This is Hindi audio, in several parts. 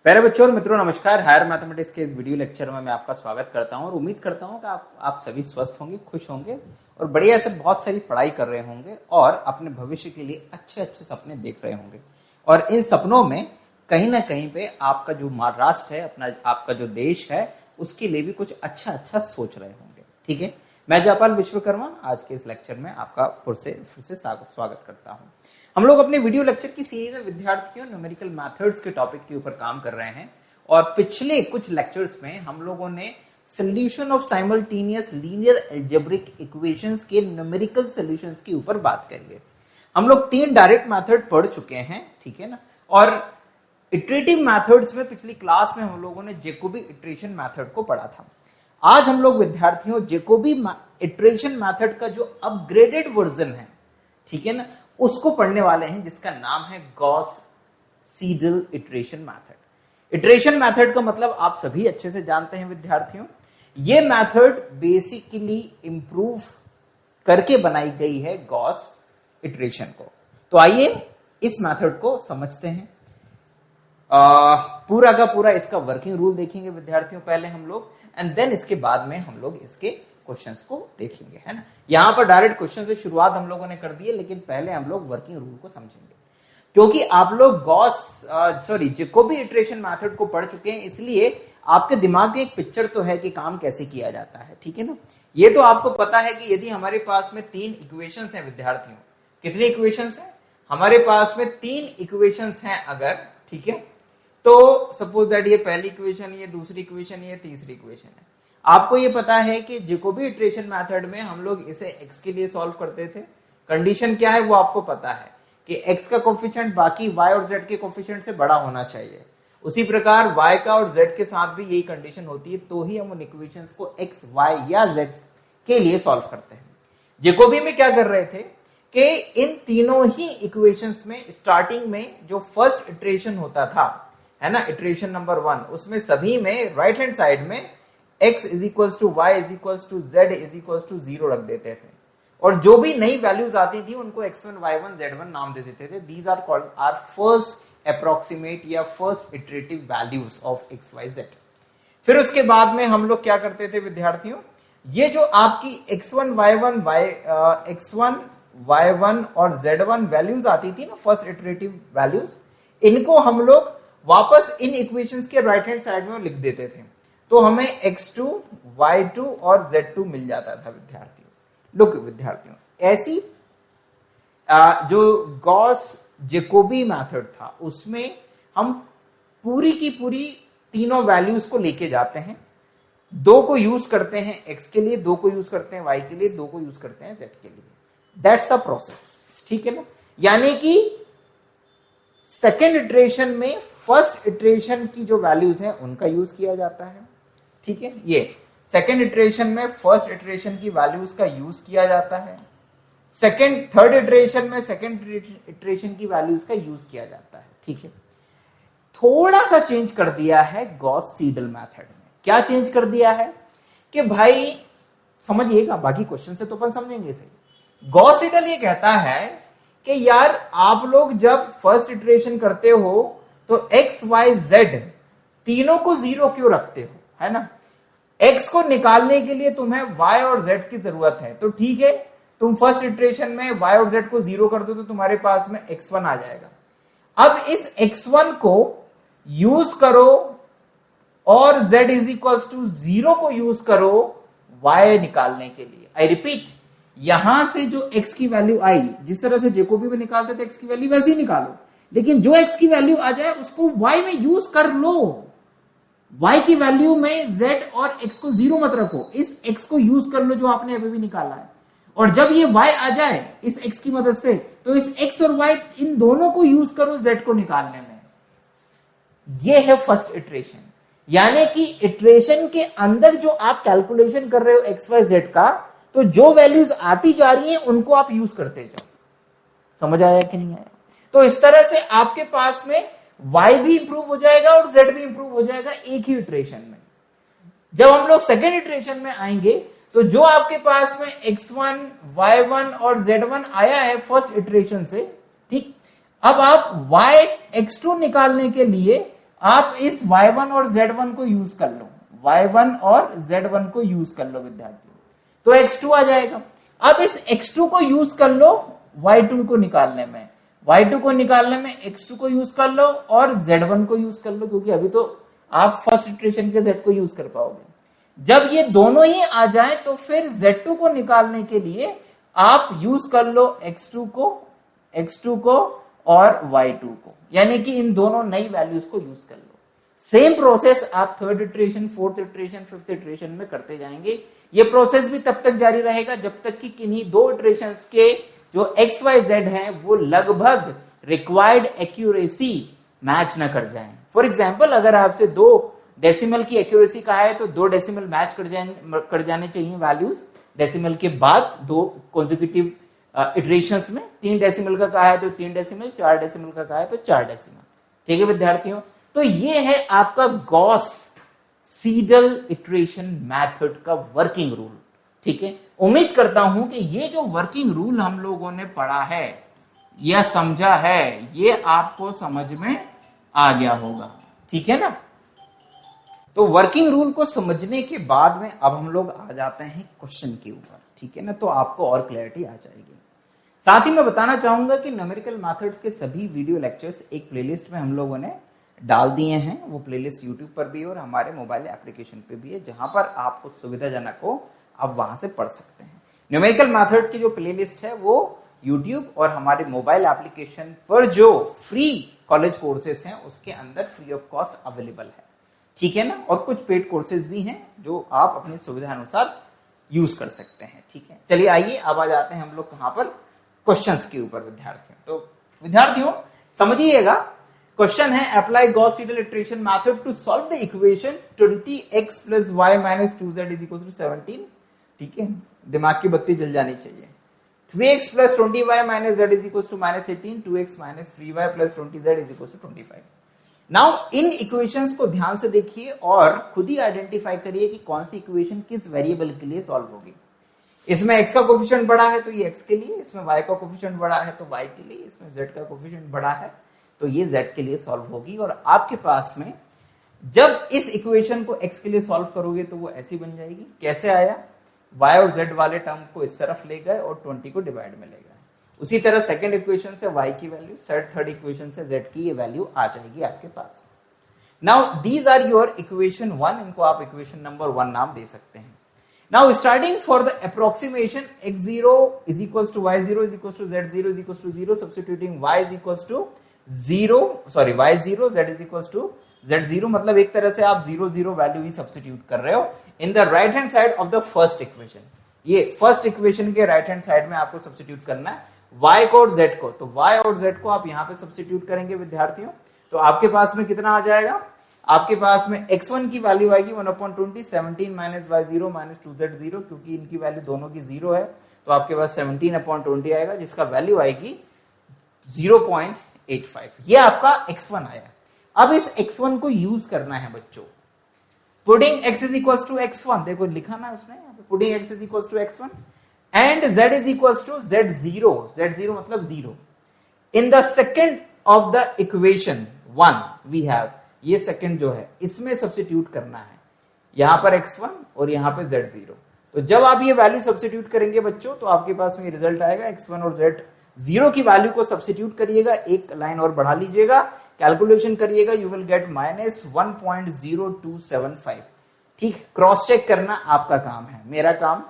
प्यारे बच्चों और मित्रों, नमस्कार। हायर मैथमेटिक्स के इस वीडियो लेक्चर में मैं आपका स्वागत करता हूं और उम्मीद करता हूं कि आप सभी स्वस्थ होंगे, खुश होंगे और बढ़िया से बहुत सारी पढ़ाई कर रहे होंगे और अपने भविष्य के लिए अच्छे अच्छे सपने देख रहे होंगे। और इन सपनों में कहीं ना कहीं पे आपका जो राष्ट्र है, अपना आपका जो देश है, उसके लिए भी कुछ अच्छा अच्छा सोच रहे होंगे। ठीक है, मैं जयपाल विश्वकर्मा आज के इस लेक्चर में आपका फिर से स्वागत करता हूं। हम लोग अपने वीडियो लेक्चर की सीरीज में विद्यार्थियों न्यूमेरिकल मेथड्स के टॉपिक के ऊपर काम कर रहे हैं और पिछले कुछ लेक्चर्स में हम लोगों ने solution of simultaneous linear algebraic equations के न्यूमेरिकल सॉल्यूशंस के ऊपर बात करेंगे। हम लोग 3 डायरेक्ट मेथड पढ़ चुके हैं, ठीक है ना। और इटरेटिव मेथड्स में पिछली क्लास में हम लोगों ने जैकोबी इटरेशन मेथड को पढ़ा था। आज हम लोग विद्यार्थियों जैकोबी इटरेशन मेथड का जो अपग्रेडेड वर्जन है, ठीक है ना, उसको पढ़ने वाले हैं, जिसका नाम है Gauss Seidel iteration method. Iteration method का मतलब आप सभी अच्छे से जानते हैं विद्यार्थियों। ये मेथड बेसिकली इंप्रूव करके बनाई गई है गॉस इटरेशन को। तो आइए इस मेथड को समझते हैं। पूरा का पूरा इसका वर्किंग रूल देखेंगे विद्यार्थियों पहले हम लोग, एंड देन इसके बाद में हम लोग इसके क्वेश्चंस को देखेंगे, है ना। यहां पर डायरेक्ट क्वेश्चन से शुरुआत हम लोगों ने कर दी है, लेकिन पहले हम लोग वर्किंग रूल को समझेंगे, क्योंकि आप लोग जैकोबी इटरेशन मेथड को पढ़ चुके हैं, इसलिए आपके दिमाग में एक पिक्चर तो है कि काम कैसे किया जाता है, ठीक है ना। ये तो आपको पता है कि यदि हमारे पास में 3 इक्वेशंस हैं विद्यार्थियों, कितने इक्वेशंस हैं हमारे पास में? 3 इक्वेशंस हैं अगर, ठीक है। तो सपोज दैट ये पहली इक्वेशन, ये दूसरी इक्वेशन, ये तीसरी इक्वेशन है। आपको ये पता है कि जैकोबी इटरेशन मेथड में हम लोग इसे x के लिए सॉल्व करते थे। कंडीशन क्या है वो आपको पता है कि x का कोफिशिएंट बाकी y और z के कोफिशिएंट से बड़ा होना चाहिए। उसी प्रकार y का और z के साथ भी यही कंडीशन होती है, तो ही हम उन इक्वेशंस को x, y या z के लिए सॉल्व करते हैं। जैकोबी में क्या कर रहे थे कि इन तीनों ही इक्वेशंस में स्टार्टिंग में जो फर्स्ट इटरेशन होता था, है ना, इटरेशन नंबर 1, उसमें सभी में राइट हैंड साइड में x is equal to y is equal to z is equal to 0 रख देते थे, और जो भी नई वैल्यूज आती थी उनको x1, y1, z1 नाम दे देते थे। These are called are first approximate या first iterative values of x, y, z। फिर उसके बाद में हम लोग क्या करते थे विद्यार्थियों, ये जो आपकी x1, y1 और z1 वैल्यूज आती थी ना, फर्स्ट इटरेटिव वैल्यूज, इनको हम लोग वापस इन इक्वेशंस के राइट हैंड साइड में लिख देते थे, तो हमें x2, y2 और z2 मिल जाता था विद्यार्थियों। लुक विद्यार्थियों, ऐसी जो गॉस जैकोबी मेथड था उसमें हम पूरी की पूरी तीनों वैल्यूज को लेके जाते हैं। 2 को यूज करते हैं x के लिए, 2 को यूज करते हैं y के लिए, 2 को यूज करते हैं z के लिए। दैट्स द प्रोसेस, ठीक है ना। यानी कि सेकेंड इटरेशन में फर्स्ट इटरेशन की जो वैल्यूज हैं उनका यूज किया जाता है, ठीक है। ये सेकेंड इटरेशन में फर्स्ट इटरेशन की वैल्यूज का यूज किया जाता है। थर्ड इटरेशन में सेकेंड इटरेशन की वैल्यूज का यूज किया जाता है, ठीक है। थोड़ा सा चेंज कर दिया है गॉस सीडल मेथड में। क्या चेंज कर दिया है कि भाई समझिएगा, बाकी क्वेश्चन से तो अपन समझेंगे सही। गॉस सीडल ये कहता है कि यार आप लोग जब फर्स्ट इटरेशन करते हो तो x, y, z तीनों को 0 क्यों रखते हो, है ना। x को निकालने के लिए तुम्हें y और z की जरूरत है, तो ठीक है, तुम फर्स्ट इटरेशन में y और z को 0 कर दो तो तुम्हारे पास में x1 आ जाएगा। अब इस x1 को यूज करो और z इज इक्वल टू 0 को यूज करो y निकालने के लिए। आई रिपीट, यहां से जो x की वैल्यू आई, जिस तरह से जैकोबी में निकालते थे x की वैल्यू, वैसे ही निकालो, लेकिन जो x की वैल्यू आ जाए उसको y में यूज कर लो। y की वैल्यू में z और x को 0 मत रखो, इस x को यूज कर लो जो आपने अभी भी निकाला है। और जब ये y आ जाए इस x की मदद से, तो इस x और y इन दोनों को यूज करो z को निकालने में। ये है फर्स्ट इटरेशन। यानी कि इटरेशन के अंदर जो आप कैलकुलेशन कर रहे हो एक्स वाई जेड का, तो जो वैल्यूज आती जा रही हैं उनको आप यूज करते जाओ। समझ आया कि नहीं आया? तो इस तरह से आपके पास में y भी इंप्रूव हो जाएगा और z भी इंप्रूव हो जाएगा एक ही इटरेशन में। जब हम लोग सेकेंड इटरेशन में आएंगे तो जो आपके पास में x1, y1 और z1 आया है फर्स्ट इटरेशन से, ठीक, अब आप x2 निकालने के लिए आप इस y1 और z1 को यूज कर लो, y1 और z1 को यूज कर लो विद्यार्थियों, तो x2 आ जाएगा। अब इस x2 को यूज कर लो y2 को निकालने में, y2 को निकालने में x2 को यूज कर लो और z1 को यूज कर लो, क्योंकि अभी तो आप फर्स्ट इटरेशन के z को यूज कर पाओगे। जब ये दोनों ही आ जाए तो फिर z2 को निकालने के लिए आप यूज कर लो x2 को और y2 को, यानी कि इन दोनों नई वैल्यूज को यूज कर लो। सेम प्रोसेस आप third iteration, fourth iteration, fifth iteration में करते जाएंगे। ये प्रोसेस भी तब तक जारी रहेगा जब तक कि किन्हीं दो इटरेशंस के जो x y z हैं वो लगभग रिक्वायर्ड एक्यूरेसी मैच ना कर जाएं। फॉर एग्जांपल, अगर आपसे 2 डेसिमल की एक्यूरेसी कहा है तो 2 डेसिमल मैच कर जाने चाहिए वैल्यूज डेसिमल के बाद 2 कॉन्सेक्यूटिव इटरेशंस में। 3 डेसिमल का कहा है तो 3 डेसिमल, 4 डेसिमल का कहा है तो 4 डेसिमल। ठीक है विद्यार्थियों, तो ये है आपका गॉस सीडल इटरेशन मेथड का वर्किंग रूल। ठीक है, उम्मीद करता हूं कि ये जो वर्किंग रूल हम लोगों ने पढ़ा है या समझा है, ये आपको समझ में आ गया होगा। ठीक है ना, तो वर्किंग रूल को समझने के बाद में अब हम लोग आ जाते हैं क्वेश्चन के ऊपर। ठीक है ना, तो आपको और क्लैरिटी आ जाएगी। साथ ही मैं बताना चाहूंगा कि न्यूमेरिकल मेथड्स के सभी वीडियो लेक्चर्स एक प्लेलिस्ट में हम लोगों ने डाल दिए हैं। वो प्लेलिस्ट यूट्यूब पर भी है और हमारे मोबाइल एप्लीकेशन पे भी है, जहां पर आपको सुविधाजनक हो आप वहां से पढ़ सकते हैं। न्यूमेरिकल मेथड की जो प्लेलिस्ट है वो यूट्यूब और हमारे मोबाइल एप्लीकेशन पर जो फ्री कॉलेज कोर्सेज हैं उसके अंदर फ्री ऑफ कॉस्ट अवेलेबल है। ठीक है ना, और कुछ पेड कोर्सेज भी हैं जो आप अपनी सुविधा अनुसार यूज कर सकते हैं। ठीक है, चलिए आइए अब आ जाते हैं हम लोग कहां पर, क्वेश्चंस के ऊपर विद्यार्थियों। तो विद्यार्थियों समझिएगा, क्वेश्चन है apply Gauss Seidel iteration method to solve the equation 20x + y - 2z = 17। ठीक है, दिमाग की बत्ती जल जानी चाहिए। 3x + 20y - z = -18, 2x - 3y + 20z = 25। Now in equations को ध्यान से देखिए और खुद ही आइडेंटिफाई करिए कि कौन सी इक्वेशन किस वेरिएबल के लिए सॉल्व होगी। इसमें x का कोफिशिएंट बड़ा है तो ये x के लिए, इसमें y का कोफिशिएंट बड़ा है तो y के लिए, इसमें z का कोफिशिएंट बड़ा है तो ये z के लिए सॉल्व होगी। और आपके पास में जब इस इक्वेशन को x के लिए सॉल्व करोगे तो वो ऐसी बन जाएगी। कैसे आया, y और z वाले टर्म को इस तरफ ले गए और 20 को डिवाइड में ले गए। उसी तरह सेकंड इक्वेशन से y की वैल्यू, थर्ड इक्वेशन से z की ये वैल्यू आ जाएगी आपके पास। Now these are your equation 1, इनको आप इक्वेशन नंबर 1 नाम दे सकते हैं। Now starting for the approximation x0 = y0 = z0 = 0, substituting y = 0, sorry y0 z z0, मतलब एक तरह से आप 0 0 वैल्यू ही सब्स्टिट्यूट कर रहे हो in the right hand side of the first equation. ये फर्स्ट इक्वेशन के राइट हैंड साइड में आपको सब्स्टिट्यूट करना है y को और z को। तो y और z को आप यहां पे सब्स्टिट्यूट करेंगे विद्यार्थियों, तो आपके पास में कितना आ जाएगा, आपके पास में x1 की वैल्यू आएगी 1/20, 17 - y0 - 2z0, क्योंकि इनकी वैल्यू दोनों की 0 है तो आपके पास 17/20 आएगा, जिसका वैल्यू आएगी 0.85। ये आपका x1 आया। अब इस x1 को यूज करना है बच्चों। पुटिंग x = x1, देखो लिखा ना उसने, putting x = x1 and z = z0, z0 मतलब 0 in the second of the equation 1 we have, ये सेकंड जो है इसमें सब्स्टिट्यूट करना है, यहां पर x1 और यहां पे z0। तो जब आप ये वैल्यू सब्स्टिट्यूट करेंगे बच्चों तो आपके पास में रिजल्ट आएगा, x1 और z0 की वैल्यू को सब्स्टिट्यूट करिएगा, एक लाइन और बढ़ा लीजिएगा, कैलकुलेशन करिएगा, यू विल गेट -1.0275। ठीक, क्रॉस चेक करना आपका काम है, मेरा काम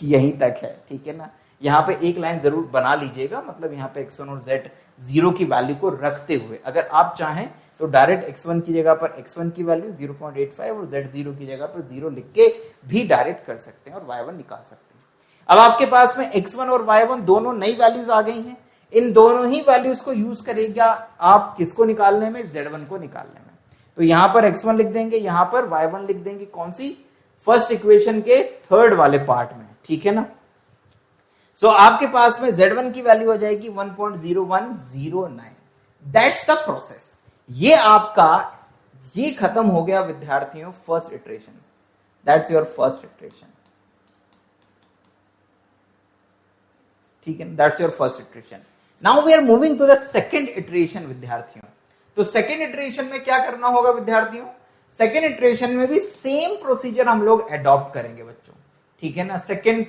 यहीं तक है। ठीक है ना, यहाँ पे एक लाइन जरूर बना लीजिएगा, मतलब यहाँ पे x1 और z0 की वैल्यू को रखते हुए, अगर आप चाहें तो डायरेक्ट x1 की जगह पर x1 की वैल्यू 0.85 और z0 की जगह पर 0 लिख के भी डायरेक्ट कर सकते हैं और y1 निकाल सकते हैं। अब आपके पास में x1 और y1 दोनों नई वैल्यूज आ गई हैं, इन दोनों ही वैल्यूज को यूज करेगा आप किसको निकालने में, z1 को निकालने में। तो यहां पर x1 लिख देंगे, यहां पर y1 लिख देंगे, कौन सी, फर्स्ट इक्वेशन के थर्ड वाले पार्ट में। ठीक है ना, सो आपके पास में Z1 की वैल्यू हो जाएगी 1.0109। That's the process. ये खत्म हो गया विद्यार्थियों first iteration. That's your first iteration, ठीक है, that's your first iteration. Now we are moving to the second iteration विद्यार्थियों। तो सेकेंड इटरेशन में क्या करना होगा विद्यार्थियों? सेकेंड इटरेशन में भी सेम प्रोसीजर हम लोग अडॉप्ट करेंगे बच्चों, ठीक है ना। Second,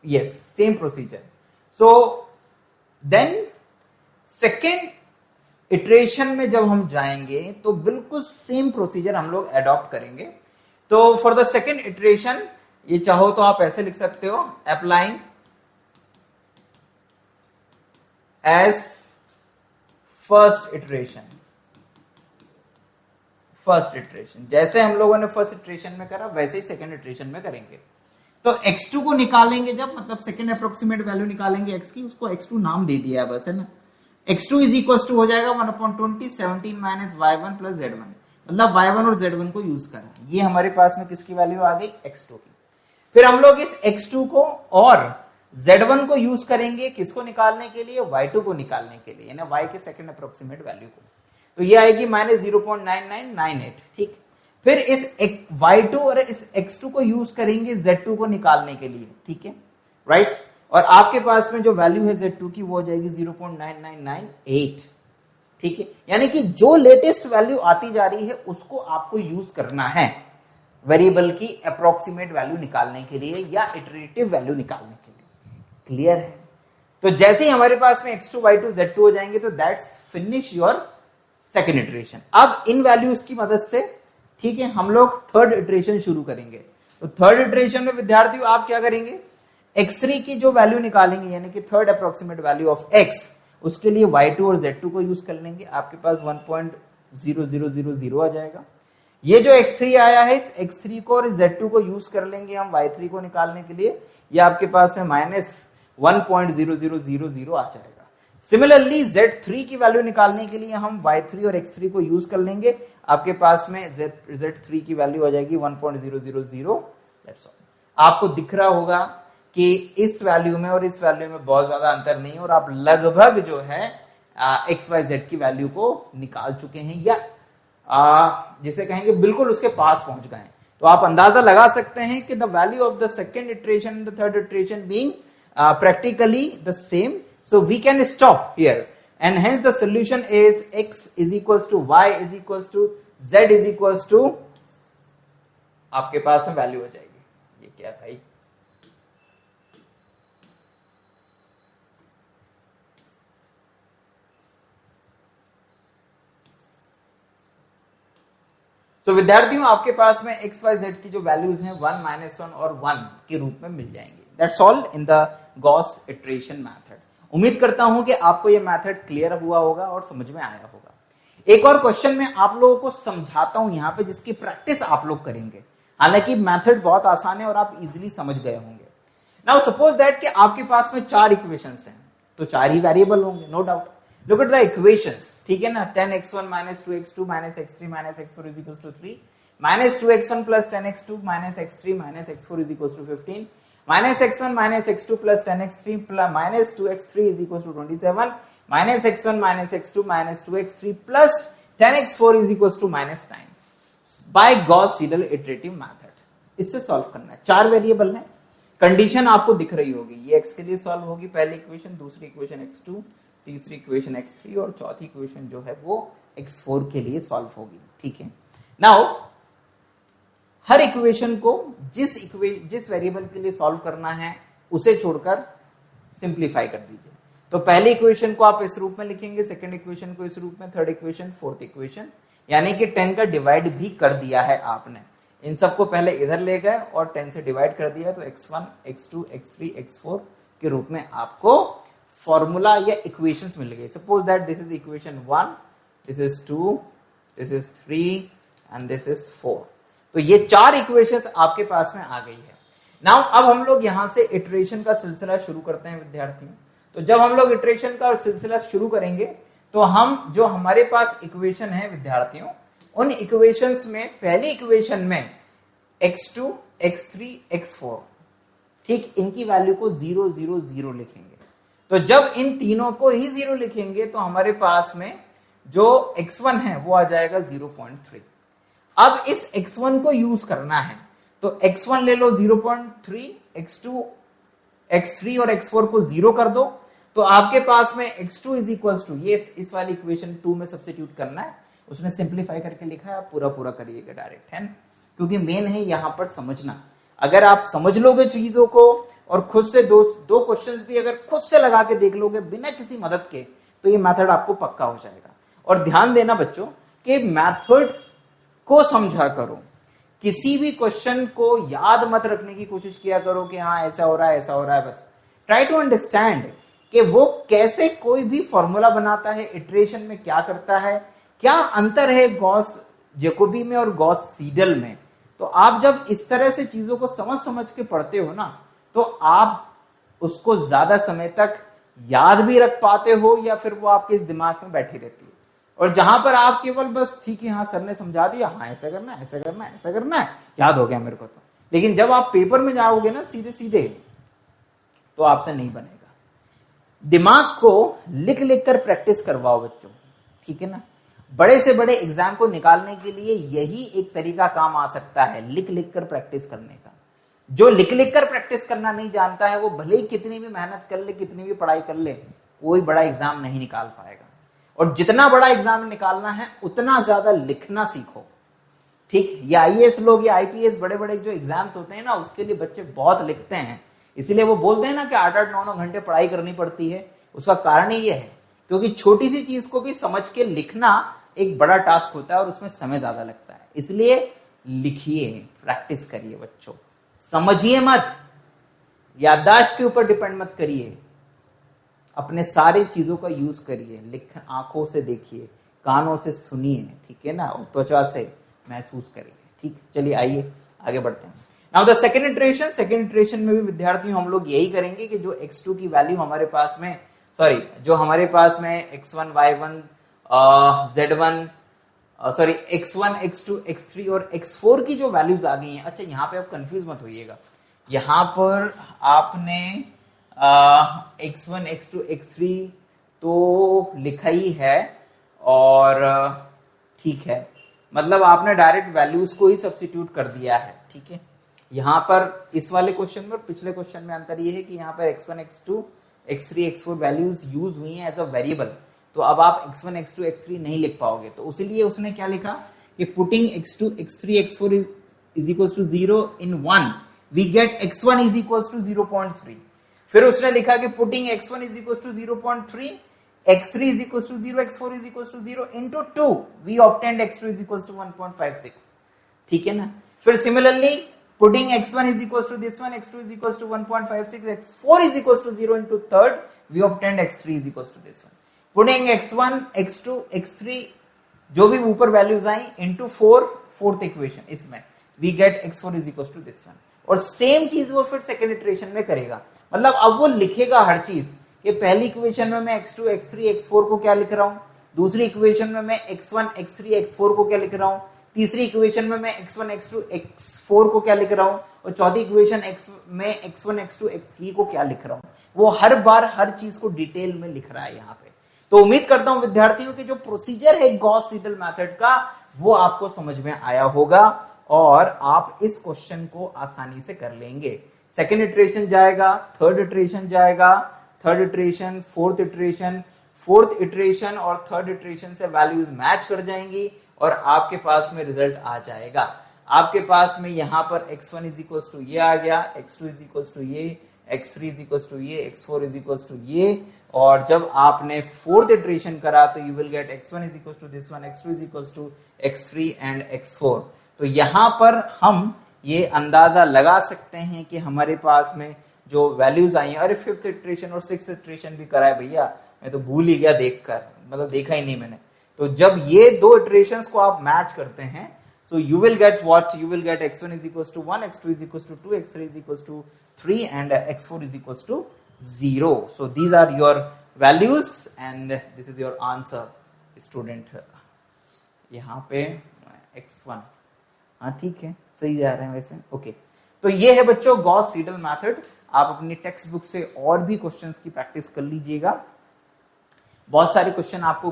yes, same procedure. So then second iteration में जब हम जाएंगे तो बिल्कुल सेम प्रोसीजर हम लोग अडॉप्ट करेंगे। तो फॉर द सेकेंड इटरेशन, ये चाहो तो आप ऐसे लिख सकते हो, applying as first iteration. First iteration जैसे हम लोगों ने फर्स्ट इटरेशन में करा वैसे ही सेकेंड इटरेशन में करेंगे। तो x2 को निकालेंगे जब, मतलब सेकेंड अप्रोक्सीमेट वैल्यू निकालेंगे x की, उसको x2 नाम दे दिया है बस, है ना। x2 इज इक्वल टू हो जाएगा 1/20 17 माइनस y1 प्लस z1, मतलब y1 और z1 को यूज करा। ये हमारे पास में किसकी वैल्यू आ गई? x2 की। फिर हम लोग इस x2 को और z1 को यूज करेंगे किसको निकालने के लिए? y2 को निकालने के लिए, यानी y के सेकेंड अप्रोक्सीमेट वैल्यू को। तो ये आएगी -0.9998, ठीक। फिर इस y2 और इस x2 को यूज करेंगे z2 को निकालने के लिए, ठीक है, राइट। और आपके पास में जो वैल्यू है z2 की वो हो जाएगी 0.9998, ठीक है। यानी कि जो लेटेस्ट वैल्यू आती जा रही है उसको आपको यूज करना है वेरिएबल की अप्रोक्सीमेट वैल्यू निकालने के लिए या इटरेटिव वैल्यू निकालने के लिए। क्लियर है? तो जैसे ही हमारे पास में x2 y2 z2 हो जाएंगे तो that's finish your second iteration. अब इन वैल्यूज की मदद से, ठीक है, हम लोग थर्ड इटरेशन शुरू करेंगे। तो थर्ड इटरेशन में विद्यार्थियों आप क्या करेंगे? x3 की जो वैल्यू निकालेंगे, यानी कि third approximate value of x, उसके लिए y2 और z2 को यूज कर लेंगे। आपके पास 1.0000 आ जाएगा। ये जो x3 आया है, इस x3 को और z2 को यूज कर लेंगे हम y3 को निकालने के लिए। ये आपके पास है -1.0000 आ जाएगा। सिमिलरली Z3 की वैल्यू निकालने के लिए हम y3 और x3 को यूज कर लेंगे। आपके पास में Z3 की वैल्यू आ जाएगी 1.000। That's all. आपको दिख रहा होगा कि इस वैल्यू में और इस वैल्यू में बहुत ज्यादा अंतर नहीं, और आप लगभग जो है XYZ की वैल्यू को निकाल चुके हैं, या जिसे कहेंगे बिल्कुल उसके पास पहुंच गए। तो आप अंदाजा लगा सकते हैं कि the value of the second iteration and the third iteration being practically the same, so we can stop here, and hence the solution is x is equals to y is equals to z is equals to, आपके पास में वैल्यू हो जाएगी। ये क्या भाई? तो विद्यार्थियों आपके पास में x y z की जो वैल्यूज हैं 1 -1 और 1 के रूप में मिल जाएंगे। That's all in the Gauss iteration method. उम्मीद करता हूं कि आपको यह मेथड क्लियर हुआ होगा और समझ में आया होगा। एक और क्वेश्चन में आप लोगों को समझाता हूं यहां पे, जिसकी प्रैक्टिस आप लोग करेंगे। हालांकि मेथड बहुत आसान है और आप इजीली समझ गए होंगे। नाउ सपोज दैट कि आपके पास में 4 इक्वेशंस हैं, तो 4 ही वेरिएबल होंगे, no doubt. Look at the equations, ठीक है ना। 10x1 minus 2x2 minus x3 minus x4 is equals to 3, minus 2x1 plus 10x2 minus x3 minus x4 is equals to 15, minus x1 minus x2 plus 10x3 plus minus 2x3 is equals to 27, minus x1 minus x2 minus 2x3 plus 10x4 is equals to minus 9 by Gauss-Seidel iterative method। इससे सॉल्व करना है। 4 वेरिएबल हैं, कंडीशन आपको दिख रही होगी। ये x के लिए सॉल्व होगी पहली इक्वेशन, दूसरी इक्वेशन x2, तीसरी इक्वेशन x3 और चौथी इक्वेशन जो है वो x4 के लिए सॉल्व होगी, ठीक है। नाउ हर इक्वेशन को जिस वेरिएबल के लिए सॉल्व करना है उसे छोड़कर सिंप्लीफाई कर दीजिए। तो पहली इक्वेशन को आप इस रूप में लिखेंगे, सेकंड इक्वेशन को इस रूप में, थर्ड इक्वेशन, फोर्थ इक्वेशन, यानी कि 10 का डिवाइड भी कर दिया है आपने। इन सबको पहले इधर ले गए और 10 से डिवाइड कर दिया, तो x1 x2 x3 x4 के रूप में आपको फॉर्मूला या इक्वेशंस मिल गए। Suppose that this is equation 1, this is 2, this is 3 and this is 4। तो ये 4 इक्वेशंस आपके पास में आ गई है। नाउ अब हम लोग यहां से इटरेशन का सिलसिला शुरू करते हैं विद्यार्थियों। तो जब हम लोग इटरेशन का सिलसिला शुरू करेंगे तो हम जो हमारे पास इक्वेशन है विद्यार्थियों, उन इक्वेशंस में पहली इक्वेशन में x2 x3 x4 ठीक, इनकी वैल्यू को 0 0 0 लिखेंगे। तो जब इन तीनों को ही 0 लिखेंगे तो हमारे पास में जो x1 है वो आ जाएगा 0.3। अब इस x1 को यूज करना है तो x1 ले लो 0.3, x2 x3 और x4 को 0 कर दो, तो आपके पास में x2 इज इक्वल टू ये इस वाली इक्वेशन 2 में सब्स्टिट्यूट करना है, उसने सिंप्लीफाई करके लिखा है, आप पूरा पूरा करिएगा डायरेक्ट, है ना, क्योंकि मेन है यहां पर समझना। अगर आप समझ लोगे चीजों को और खुद से दो क्वेश्चंस भी अगर खुद से लगा के देख लोगे बिना किसी मदद के, तो ये मेथड आपको पक्का हो जाएगा। और ध्यान देना बच्चों कि मेथड को समझा करो, किसी भी क्वेश्चन को याद मत रखने की कोशिश किया करो कि हाँ ऐसा हो रहा है ऐसा हो रहा है, बस ट्राई टू अंडरस्टैंड कि वो कैसे कोई भी फॉर्मूला बनाता है, इटरेशन में क्या करता है, क्या अंतर है गॉस जैकोबी में और गॉस सीडल में। तो आप जब इस तरह से चीजों को समझ के पढ़ते हो ना, तो आप उसको ज्यादा समय तक याद भी रख पाते हो या फिर वो आपके इस दिमाग में बैठी रहती है। और जहां पर आप केवल बस ठीक है हाँ सर ने समझा दिया, हाँ ऐसा करना है ऐसा करना है ऐसा करना है, याद हो गया मेरे को तो, लेकिन जब आप पेपर में जाओगे ना सीधे सीधे, तो आपसे नहीं बनेगा। दिमाग को लिख लिख कर प्रैक्टिस करवाओ बच्चों, ठीक है ना। बड़े से बड़े एग्जाम को निकालने के लिए यही एक तरीका काम आ सकता है, लिख लिख कर प्रैक्टिस करने का। जो लिख लिख कर प्रैक्टिस करना नहीं जानता है वो भले ही कितनी भी मेहनत कर ले, कितनी भी पढ़ाई कर ले, कोई बड़ा एग्जाम नहीं निकाल पाएगा। और जितना बड़ा एग्जाम निकालना है उतना ज्यादा लिखना सीखो, ठीक। ये आईएएस लोग या आईपीएस बड़े बड़े जो एग्जाम्स होते हैं ना, उसके लिए बच्चे बहुत लिखते हैं, इसीलिए वो बोलते हैं ना कि 8 8 9 9 घंटे पढ़ाई करनी पड़ती है। उसका कारण ही ये है क्योंकि छोटी सी चीज को भी समझ के लिखना एक बड़ा टास्क होता है और उसमें समय ज्यादा लगता है। इसलिए लिखिए, प्रैक्टिस करिए बच्चों, समझिए मत, याददाश्त के ऊपर डिपेंड मत करिए, अपने सारी चीजों का यूज करिए, लिख आंखों से देखिए, कानों से सुनिए, ठीक है ना, और त्वचा से महसूस करिए, ठीक। चलिए आइए आगे बढ़ते हैं। Now the second iteration, second iteration में भी विद्यार्थियों हम लोग यही करेंगे कि जो x2 की वैल्यू हमारे पास में, सॉरी जो हमारे पास में x1 y1 z1 sorry x1 x2 x3 और x4 की जो वैल्यूज आ गई हैं। अच्छा यहाँ पे आप कंफ्यूज मत होइएगा, यहाँ पर आपने x1 x2 x3 तो लिखा ही है और ठीक है, मतलब आपने डायरेक्ट वैल्यूज को ही सब्स्टिट्यूट कर दिया है, ठीक है। यहाँ पर इस वाले क्वेश्चन में और पिछले क्वेश्चन में अंतर ये है कि यहाँ पर x1 x2 x3 x4 values use हुई हैं एज अ वेरिएबल, तो अब आप x1 x2 x3 नहीं लिख पाओगे, तो उसलिए उसने क्या लिखा कि putting x2 x3 x4 is equals to 0 in 1 we get x1 is equals to 0.3। फिर उसने लिखा कि putting x1 is equals to 0.3, x3 is equals to 0, x4 is equals to 0 इनटू 2 we obtained x2 is equals to 1.56, ठीक है ना। फिर similarly putting x1 is equals to this one, x2 is equals to 1.56, x4 is equals to 0 into third, we obtained x3 is equals to this one. Putting x1, x2, x3 जो भी ऊपर वैल्यूज आई into 4 फोर्थ इक्वेशन, इसमें we get x4 is equals to this one। और सेम चीज वो फिर सेकेंड इटरेशन में करेगा, मतलब अब वो लिखेगा हर चीज कि पहली इक्वेशन में मैं x2, x3, x4 को क्या लिख रहा हूं, दूसरी इक्वेशन में मैं x1, x3, x4 को क्या लिख रहा हूं, तीसरी इक्वेशन में मैं x1, x2, x4 को क्या लिख रहा हूं, और चौथी इक्वेशन में x1, x2, x3 को क्या लिख रहा हूं। वो हर बार हर चीज को डिटेल में लिख रहा है यहाँ पे। तो उम्मीद करता हूं विद्यार्थियों की जो प्रोसीजर है गॉस सीडल मेथड का वो आपको समझ में आया होगा और आप इस क्वेश्चन को आसानी से कर लेंगे। सेकेंड इटरेशन जाएगा, थर्ड इटरेशन जाएगा, third iteration, fourth iteration, fourth iteration और थर्ड इटरेशन से वैल्यूज मैच कर जाएंगी और आपके पास में रिजल्ट आ जाएगा। आपके पास में यहां पर x1 इज इक्वल्स टू ये आ गया, x2 इज इक्वल्स टू ये, x3 इज इक्वल्स टू ये, x4 इज इक्वल्स टू ये, और जब आपने फोर्थ इटरेशन करा तो you will get x1 is equals to this one, x2 is equals to x3 and x4। तो यहां पर हम ये अंदाजा लगा सकते हैं कि हमारे पास में जो वैल्यूज आई हैं, अरे फिफ्थ इटरेशन और सिक्स्थ इटरेशन भी करा है भैया, मैं तो भूल ही गया देखकर, मतलब देखा ही नहीं मैंने। तो जब ये दो इटरेशंस को आप मैच करते हैं so you will get what, you will get x1 is equals to 1, x2 is equals to 2, x3 is equals to 3 and x4 is equals to 0. So these are your values and this is your answer student। यहाँ पे x1, हाँ ठीक है, सही जा रहे हैं वैसे, ओके। तो ये है बच्चों गॉस सीडल मेथड। आप अपनी टेक्स्ट बुक से और भी क्वेश्चंस की प्रैक्टिस कर लीजिएगा। बहुत सारे क्वेश्चन आपको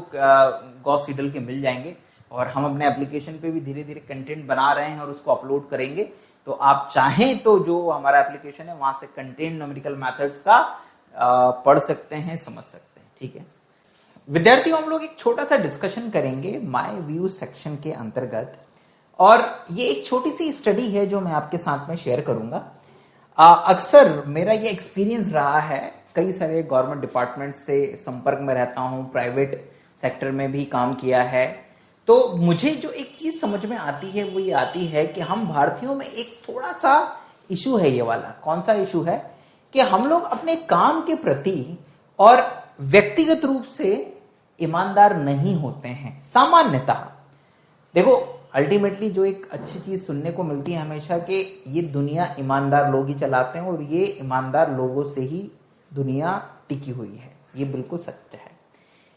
गॉस सीडल के मिल जाएंगे और हम अपने एप्लीकेशन पे भी धीरे धीरे कंटेंट बना रहे हैं और उसको अपलोड करेंगे। तो आप चाहें तो जो हमारा एप्लीकेशन है वहां से कंटेंट न्यूमेरिकल मेथड्स का पढ़ सकते हैं, समझ सकते हैं। ठीक है विद्यार्थियों, हम लोग एक छोटा सा डिस्कशन करेंगे माय व्यू सेक्शन के अंतर्गत, और ये एक छोटी सी स्टडी है जो मैं आपके साथ में शेयर करूंगा। अक्सर मेरा ये एक्सपीरियंस रहा है, कई सारे गवर्नमेंट डिपार्टमेंट से संपर्क में रहता हूं, प्राइवेट सेक्टर में भी काम किया है। तो मुझे जो एक चीज समझ में आती है वो ये आती है कि हम भारतीयों में एक थोड़ा सा इशू है ये वाला। कौन सा इशू है कि हम लोग अपने काम के प्रति और व्यक्तिगत रूप से ईमानदार नहीं होते हैं सामान्यतः। देखो अल्टीमेटली जो एक अच्छी चीज सुनने को मिलती है हमेशा कि ये दुनिया ईमानदार लोग ही चलाते हैं और ये ईमानदार लोगों से ही दुनिया टिकी हुई है, ये बिल्कुल सत्य है।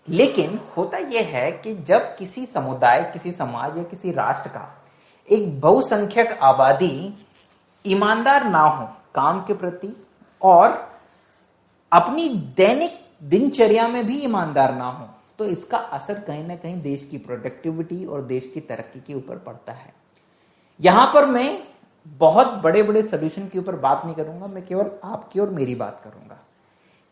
लेकिन होता यह है कि जब किसी समुदाय, किसी समाज या किसी राष्ट्र का एक बहुसंख्यक आबादी ईमानदार ना हो काम के प्रति और अपनी दैनिक दिनचर्या में भी ईमानदार ना हो, तो इसका असर कहीं ना कहीं देश की प्रोडक्टिविटी और देश की तरक्की के ऊपर पड़ता है। यहां पर मैं बहुत बड़े बड़े सोल्यूशन के ऊपर बात नहीं करूंगा, मैं केवल आपकी और मेरी बात करूंगा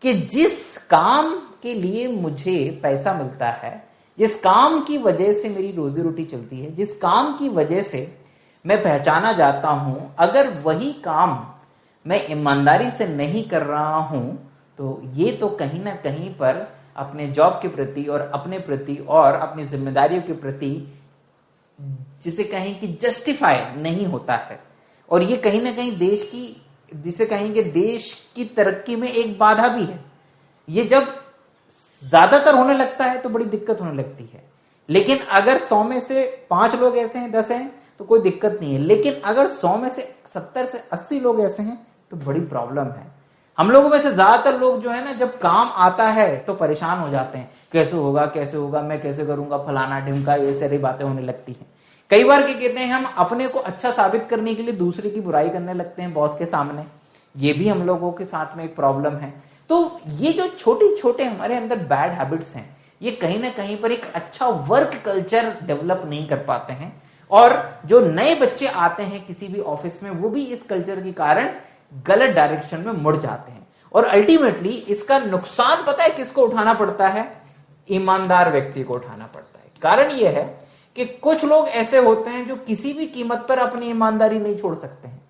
कि जिस काम के लिए मुझे पैसा मिलता है, जिस काम की वजह से मेरी रोजी रोटी चलती है, जिस काम की वजह से मैं पहचाना जाता हूं, अगर वही काम मैं ईमानदारी से नहीं कर रहा हूं तो ये तो कहीं ना कहीं पर अपने जॉब के प्रति और अपने प्रति और अपनी जिम्मेदारियों के प्रति जिसे कहें कि जस्टिफाई नहीं होता है, और ये कहीं ना कहीं देश की, जिसे कहेंगे देश की तरक्की में एक बाधा भी है। ये जब ज्यादातर होने लगता है तो बड़ी दिक्कत होने लगती है, लेकिन अगर 100 में से 5 लोग ऐसे हैं, 10 हैं तो कोई दिक्कत नहीं है, लेकिन अगर 100 में से 70 से 80 लोग ऐसे हैं तो बड़ी प्रॉब्लम है। हम लोगों में से ज्यादातर लोग जो है ना, जब काम आता है तो परेशान हो जाते हैं, कैसे होगा, मैं कैसे करूंगा, फलाना ढिमका, ये सारी बातें होने लगती हैं। कई बार क्या कहते हैं, हम अपने को अच्छा साबित करने के लिए दूसरे की बुराई करने लगते हैं बॉस के सामने। ये भी हम लोगों के साथ में एक प्रॉब्लम है। तो ये जो छोटे छोटे हमारे अंदर बैड हैबिट्स हैं, ये कहीं ना कहीं पर एक अच्छा वर्क कल्चर डेवलप नहीं कर पाते हैं, और जो नए बच्चे आते हैं किसी भी ऑफिस में, वो भी इस कल्चर के कारण गलत डायरेक्शन में मुड़ जाते हैं। और अल्टीमेटली इसका नुकसान पता है किसको उठाना पड़ता है? ईमानदार व्यक्ति को उठाना पड़ता है। कारण यह है कि कुछ लोग ऐसे होते हैं जो किसी भी कीमत पर अपनी ईमानदारी नहीं छोड़ सकते हैं।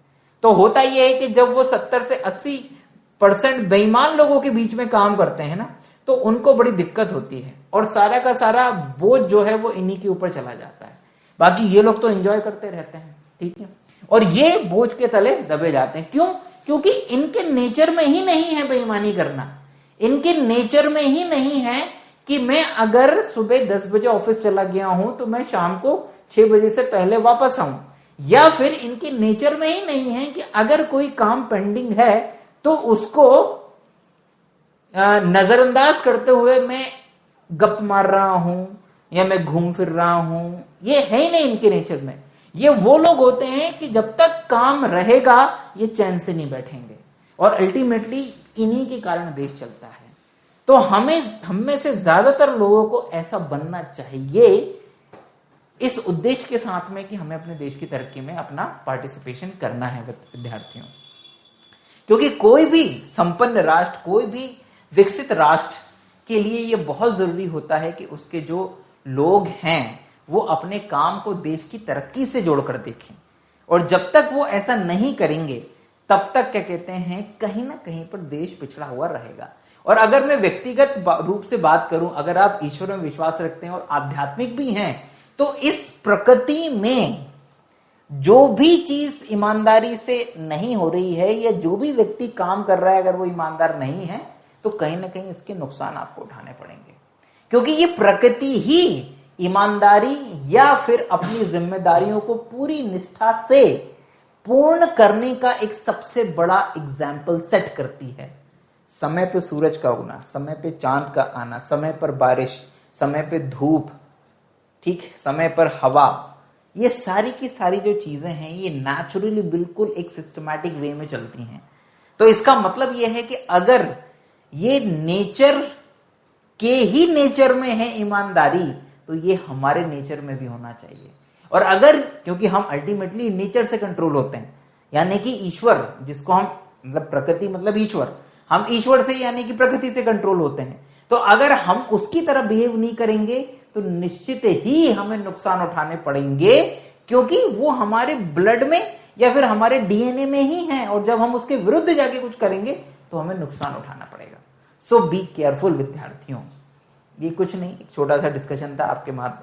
तो होता यह है कि जब वो 70 से 80% बेईमान लोगों के बीच में काम करते हैं ना, तो उनको बड़ी दिक्कत होती है और सारा का सारा बोझ जो है वो इन्हीं के ऊपर चला जाता है। बाकी ये लोग तो एंजॉय करते रहते हैं, ठीक है, और ये बोझ के तले दबे जाते हैं। क्यों? क्योंकि इनके नेचर में ही नहीं है बेईमानी करना। इनके नेचर में ही नहीं है कि मैं अगर सुबह 10 बजे ऑफिस चला गया हूं तो मैं शाम को 6 बजे से पहले वापस आऊं, या फिर इनके नेचर में ही नहीं है कि अगर कोई काम पेंडिंग है तो उसको नजरअंदाज करते हुए मैं गप मार रहा हूं या मैं घूम फिर रहा हूं। ये है ही नहीं इनके नेचर में। ये वो लोग होते हैं कि जब तक काम रहेगा ये चैन से नहीं बैठेंगे, और अल्टीमेटली इन्हीं के कारण देश चलता है। तो हम में से ज्यादातर लोगों को ऐसा बनना चाहिए, इस उद्देश्य के साथ में कि हमें अपने देश की तरक्की में अपना पार्टिसिपेशन करना है विद्यार्थियों। क्योंकि कोई भी संपन्न राष्ट्र, कोई भी विकसित राष्ट्र के लिए यह बहुत जरूरी होता है कि उसके जो लोग हैं वो अपने काम को देश की तरक्की से जोड़कर देखें, और जब तक वो ऐसा नहीं करेंगे तब तक क्या कहते हैं, कहीं ना कहीं पर देश पिछड़ा हुआ रहेगा। और अगर मैं व्यक्तिगत रूप से बात करूं, अगर आप ईश्वर में विश्वास रखते हैं और आध्यात्मिक भी हैं, तो इस प्रकृति में जो भी चीज ईमानदारी से नहीं हो रही है या जो भी व्यक्ति काम कर रहा है अगर वो ईमानदार नहीं है, तो कहीं ना कहीं इसके नुकसान आपको उठाने पड़ेंगे। क्योंकि ये प्रकृति ही ईमानदारी या फिर अपनी जिम्मेदारियों को पूरी निष्ठा से पूर्ण करने का एक सबसे बड़ा एग्जाम्पल सेट करती है। समय पे सूरज का उगना, समय पे चांद का आना, समय पर बारिश, समय पे धूप, ठीक, समय पर हवा, ये सारी की सारी जो चीजें हैं ये नेचुरली बिल्कुल एक सिस्टमैटिक वे में चलती हैं। तो इसका मतलब ये है कि अगर ये नेचर के ही नेचर में है ईमानदारी, तो ये हमारे नेचर में भी होना चाहिए। और अगर, क्योंकि हम अल्टीमेटली नेचर से कंट्रोल होते हैं, यानी कि ईश्वर, जिसको हम मतलब प्रकृति मतलब ईश्वर, हम ईश्वर से यानी कि प्रकृति से कंट्रोल होते हैं। तो अगर हम उसकी तरह बिहेव नहीं करेंगे तो निश्चित ही हमें नुकसान उठाने पड़ेंगे, क्योंकि वो हमारे ब्लड में या फिर हमारे डीएनए में ही है। और जब हम उसके विरुद्ध जाके कुछ करेंगे तो हमें नुकसान उठाना पड़ेगा। सो बी केयरफुल विद्यार्थियों। ये कुछ नहीं, एक छोटा सा डिस्कशन था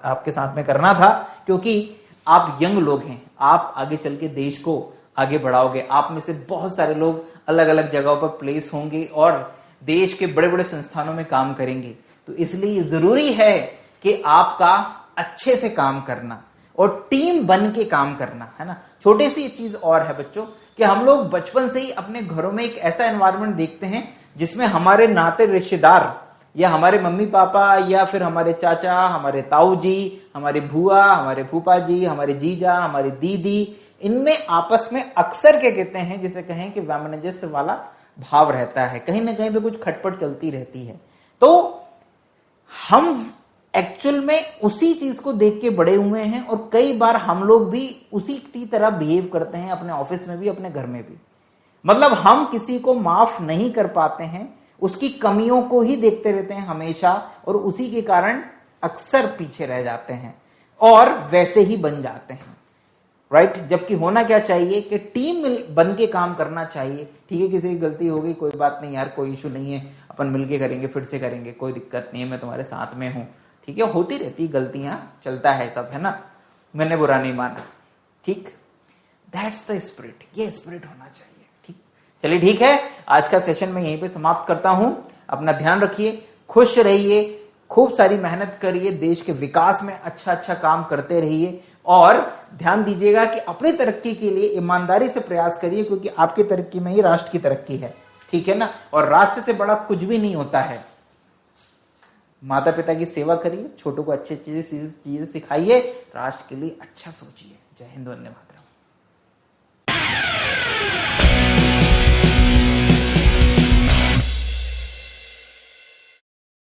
आपके साथ में करना था, क्योंकि आप यंग लोग हैं, आप आगे चल के देश को आगे बढ़ाओगे। आप में से बहुत सारे लोग अलग अलग जगहों पर प्लेस होंगे और देश के बड़े बड़े संस्थानों में काम करेंगे। तो इसलिए जरूरी है कि आपका अच्छे से काम करना और टीम बन के काम करना, है ना। छोटी सी चीज और है बच्चों, कि हम लोग बचपन से ही अपने घरों में एक ऐसा एनवायरनमेंट देखते हैं जिसमें हमारे नाते रिश्तेदार या हमारे मम्मी पापा या फिर हमारे चाचा, हमारे ताऊ जी, हमारे बुआ, हमारे फूफा जी, हमारे जीजा, हमारी दीदी, इनमें आपस में अक्सर क्या कहते हैं, जिसे कहें कि वैमनस्य वाला भाव रहता है, कहीं ना कहीं पे कुछ खटपट चलती रहती है। तो हम एक्चुअल में उसी चीज को देख के बड़े हुए हैं और कई बार हम लोग भी उसी की तरह बिहेव करते हैं, अपने ऑफिस में भी, अपने घर में भी। मतलब हम किसी को माफ नहीं कर पाते हैं, उसकी कमियों को ही देखते रहते हैं हमेशा, और उसी के कारण अक्सर पीछे रह जाते हैं और वैसे ही बन जाते हैं, राइट। जबकि होना क्या चाहिए कि टीम बन के काम करना चाहिए। ठीक है, किसी की गलती हो गई, कोई बात नहीं यार, कोई इशू नहीं है, अपन मिलके करेंगे, फिर से करेंगे, कोई दिक्कत नहीं है, मैं तुम्हारे साथ में हूं। ठीक है, होती रहती गलतियां, चलता है सब, है ना, मैंने बुरा नहीं माना। ठीक, दैट्स द स्पिरिट, ये स्पिरिट होना चाहिए। ठीक, चलिए ठीक है, आज का सेशन मैं यहीं पे समाप्त करता हूं। अपना ध्यान रखिए, खुश रहिए, खूब सारी मेहनत करिए, देश के विकास में अच्छा अच्छा काम करते रहिए और ध्यान दीजिएगा कि अपनी तरक्की के लिए ईमानदारी से प्रयास करिए, क्योंकि आपकी तरक्की में ही राष्ट्र की तरक्की है। ठीक है ना, और राष्ट्र से बड़ा कुछ भी नहीं होता है। माता पिता की सेवा करिए, छोटों को अच्छी चीजें सिखाइए, राष्ट्र के लिए अच्छा सोचिए। जय हिंद, वंदे मातरम।